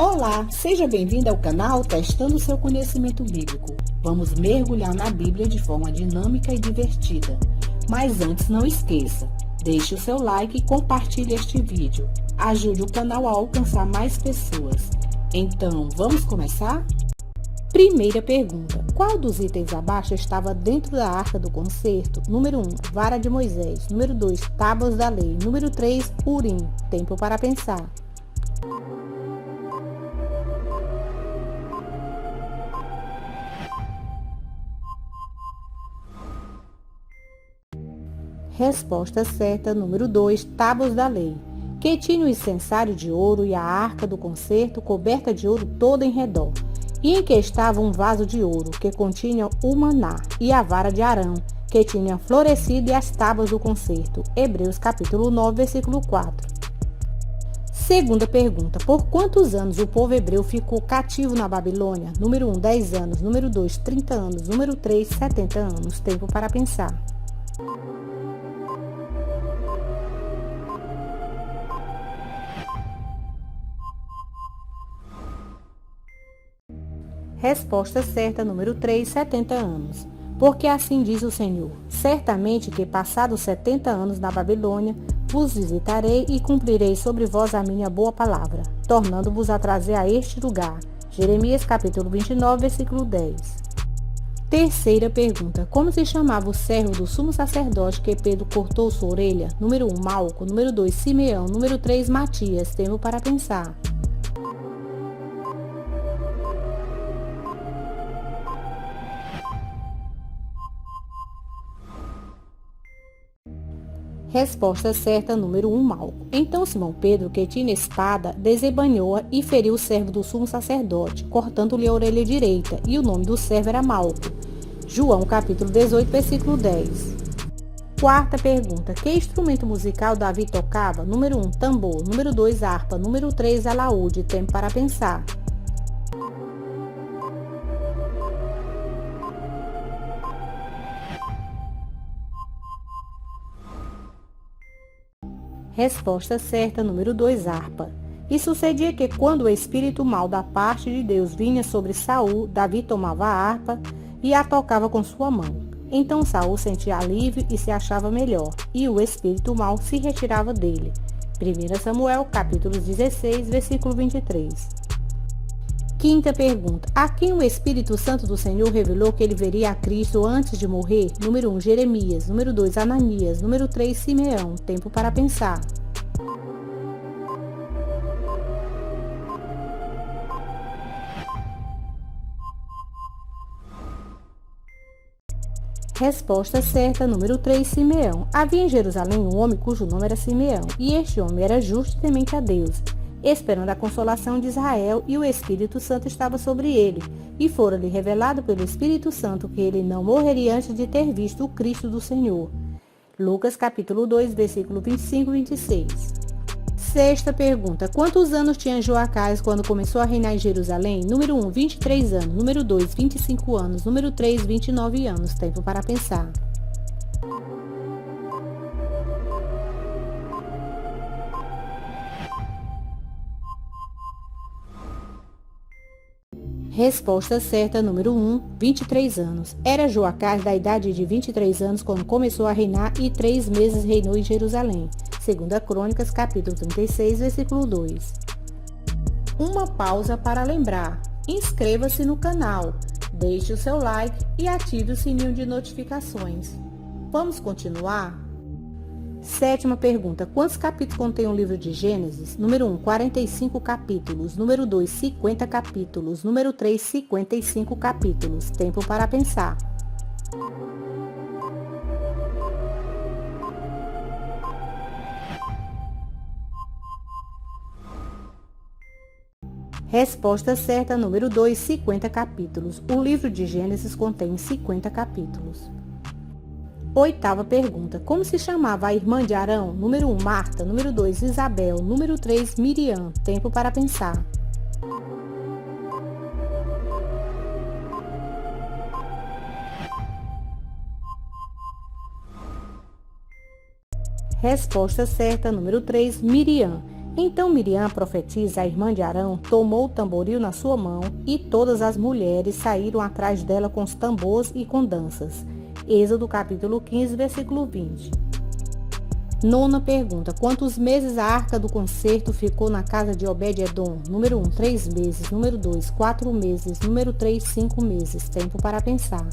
Olá, seja bem-vindo ao canal Testando seu Conhecimento Bíblico. Vamos mergulhar na Bíblia de forma dinâmica e divertida. Mas antes, não esqueça, deixe o seu like e compartilhe este vídeo. Ajude o canal a alcançar mais pessoas. Então, vamos começar? Primeira pergunta. Qual dos itens abaixo estava dentro da Arca do Concerto? Número 1, vara de Moisés. Número 2, tábuas da lei. Número 3, Urim. Tempo para pensar. Resposta certa, número 2, tábuas da lei, que tinha o incensário de ouro e a arca do concerto coberta de ouro toda em redor, e em que estava um vaso de ouro, que continha o maná, e a vara de Arão, que tinha florescido, e as tábuas do concerto. Hebreus capítulo 9, versículo 4. Segunda pergunta. Por quantos anos o povo hebreu ficou cativo na Babilônia? Número 1, 10 anos. Número 2, 30 anos. Número 3, 70 anos. Tempo para pensar. Resposta certa, número 3, 70 anos. Porque assim diz o Senhor: certamente que, passados 70 anos na Babilônia, vos visitarei e cumprirei sobre vós a minha boa palavra, tornando-vos a trazer a este lugar. Jeremias capítulo 29, versículo 10. Terceira pergunta. Como se chamava o servo do sumo sacerdote que Pedro cortou sua orelha? Número 1, Malco. Número 2, Simeão. Número 3, Matias. Tempo para pensar. Resposta certa, número 1, Malco. Então Simão Pedro, que tinha espada, desembainhou-a e feriu o servo do sumo sacerdote, cortando-lhe a orelha direita, e o nome do servo era Malco. João capítulo 18, versículo 10. Quarta pergunta. Que instrumento musical Davi tocava? Número 1, tambor. Número 2, harpa. Número 3, alaúde. Tempo para pensar. Resposta certa, número 2, harpa. E sucedia que, quando o espírito mau da parte de Deus vinha sobre Saul, Davi tomava a harpa e a tocava com sua mão. Então Saul sentia alívio e se achava melhor, e o espírito mau se retirava dele. 1 Samuel, capítulo 16, versículo 23. Quinta pergunta. A quem o Espírito Santo do Senhor revelou que ele veria a Cristo antes de morrer? Número 1, Jeremias. Número 2, Ananias. Número 3, Simeão. Tempo para pensar. Resposta certa, número 3, Simeão. Havia em Jerusalém um homem cujo nome era Simeão, e este homem era justo e temente a Deus, esperando a consolação de Israel, e o Espírito Santo estava sobre ele, e fora-lhe revelado pelo Espírito Santo que ele não morreria antes de ter visto o Cristo do Senhor. Lucas capítulo 2, versículo 25 e 26. Sexta pergunta. Quantos anos tinha Joacás quando começou a reinar em Jerusalém? Número 1, 23 anos. Número 2, 25 anos. Número 3, 29 anos. Tempo para pensar. Resposta certa, número 1, 23 anos. Era Joacás da idade de 23 anos quando começou a reinar e 3 meses reinou em Jerusalém. 2 Crônicas, capítulo 36, versículo 2. Uma pausa para lembrar. Inscreva-se no canal, deixe o seu like e ative o sininho de notificações. Vamos continuar? Sétima pergunta. Quantos capítulos contém o livro de Gênesis? Número 1, 45 capítulos. Número 2, 50 capítulos. Número 3, 55 capítulos. Tempo para pensar. Resposta certa, número 2, 50 capítulos. O livro de Gênesis contém 50 capítulos. Oitava pergunta. Como se chamava a irmã de Arão? Número 1, Marta. Número 2, Isabel. Número 3, Miriam. Tempo para pensar. Resposta certa, número 3, Miriam. Então Miriam, profetisa, a irmã de Arão, tomou o tamboril na sua mão e todas as mulheres saíram atrás dela com os tambores e com danças. Êxodo capítulo 15, versículo 20. Nona pergunta. Quantos meses a arca do concerto ficou na casa de Obed-edom? Número 1, 3 meses. Número 2, 4 meses. Número 3, 5 meses. Tempo para pensar.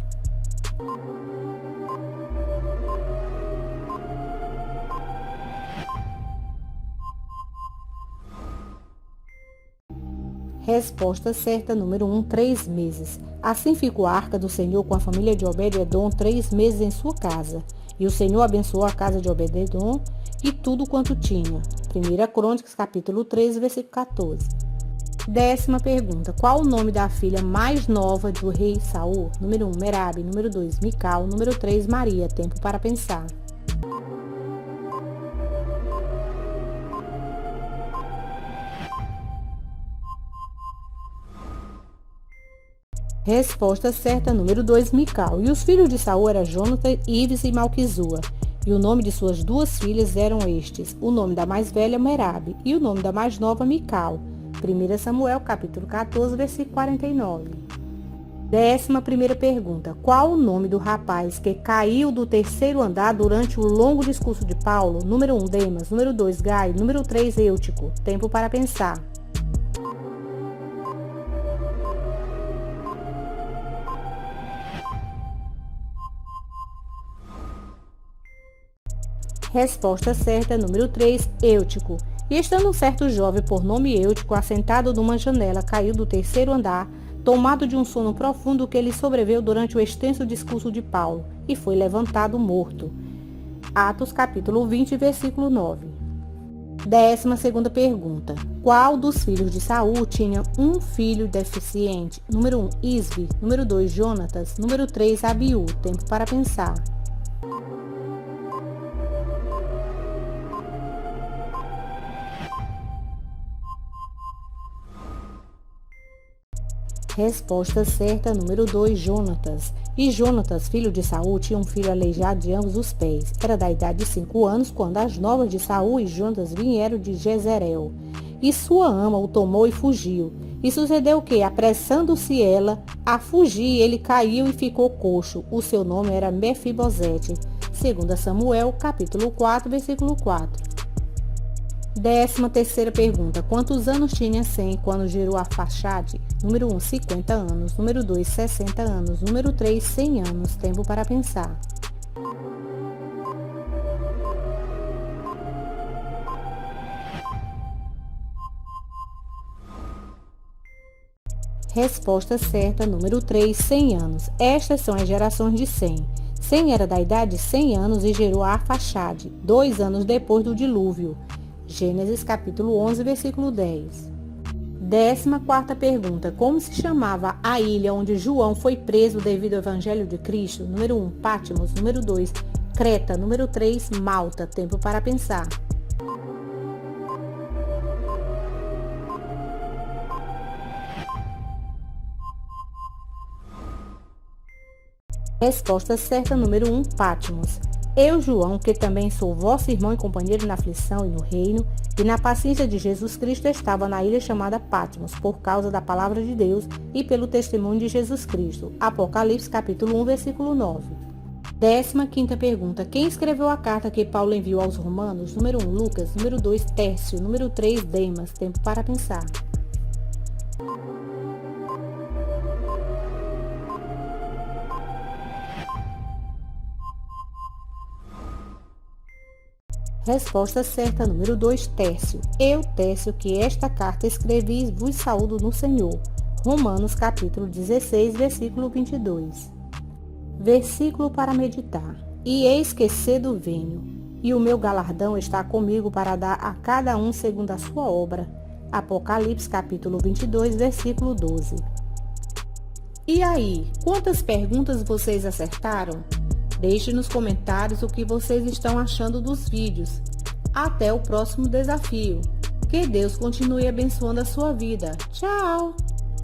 Resposta certa, número 1, 3 meses. Assim ficou a arca do Senhor com a família de Obed-edom 3 meses em sua casa. E o Senhor abençoou a casa de Obed-edom e tudo quanto tinha. 1 Crônicas, capítulo 13, versículo 14. 10ª pergunta. Qual o nome da filha mais nova do rei Saul? Número 1, Merabe. Número 2, Mical. Número 3, Maria. Tempo para pensar. Resposta certa, número 2, Mical. E os filhos de Saul eram Jonathan, Ives e Malquizua. E o nome de suas duas filhas eram estes. O nome da mais velha, Merabe, e o nome da mais nova, Mical. 1 Samuel, capítulo 14, versículo 49. 11ª pergunta. Qual o nome do rapaz que caiu do terceiro andar durante o longo discurso de Paulo? Número 1, Demas. Número 2, Gai. Número 3, Eutico. Tempo para pensar. Resposta certa, número 3, Eutico. E estando um certo jovem por nome Eutico, assentado numa janela, caiu do terceiro andar, tomado de um sono profundo que lhe sobreveio durante o extenso discurso de Paulo, e foi levantado morto. Atos capítulo 20, versículo 9. 12ª pergunta. Qual dos filhos de Saul tinha um filho deficiente? Número 1, Isbi. Número 2, Jonatas. Número 3, Abiú. Tempo para pensar. Resposta certa, número 2, Jonatas. E Jonatas, filho de Saul, tinha um filho aleijado de ambos os pés. Era da idade de 5 anos, quando as novas de Saul e Jonatas vieram de Jezreel. E sua ama o tomou e fugiu. E sucedeu que, apressando-se ela a fugir, ele caiu e ficou coxo. O seu nome era Mefibosete. 2 Samuel, capítulo 4, versículo 4. 13ª pergunta. Quantos anos tinha Sem quando gerou Arfaxade? Número 1, 50 anos. Número 2, 60 anos. Número 3, 100 anos. Tempo para pensar. Resposta certa, número 3, 100 anos. Estas são as gerações de Sem. Sem era da idade de 100 anos e gerou Arfaxade, 2 anos depois do dilúvio. Gênesis capítulo 11, versículo 10. 14ª pergunta. Como se chamava a ilha onde João foi preso devido ao Evangelho de Cristo? Número 1, Patmos. Número 2, Creta. Número 3, Malta. Tempo para pensar. Resposta certa, número 1, Patmos. Eu, João, que também sou vosso irmão e companheiro na aflição e no reino, e na paciência de Jesus Cristo, estava na ilha chamada Patmos, por causa da palavra de Deus e pelo testemunho de Jesus Cristo. Apocalipse, capítulo 1, versículo 9. 15ª pergunta. Quem escreveu a carta que Paulo enviou aos romanos? Número 1, Lucas. Número 2, Tércio. Número 3, Demas. Tempo para pensar. Resposta certa, número 2, Tércio. Eu, Tércio, que esta carta escrevi, vos saúdo no Senhor. Romanos, capítulo 16, versículo 22. Versículo para meditar. E eis que cedo venho, e o meu galardão está comigo para dar a cada um segundo a sua obra. Apocalipse, capítulo 22, versículo 12. E aí, quantas perguntas vocês acertaram? Deixe nos comentários o que vocês estão achando dos vídeos. Até o próximo desafio. Que Deus continue abençoando a sua vida. Tchau!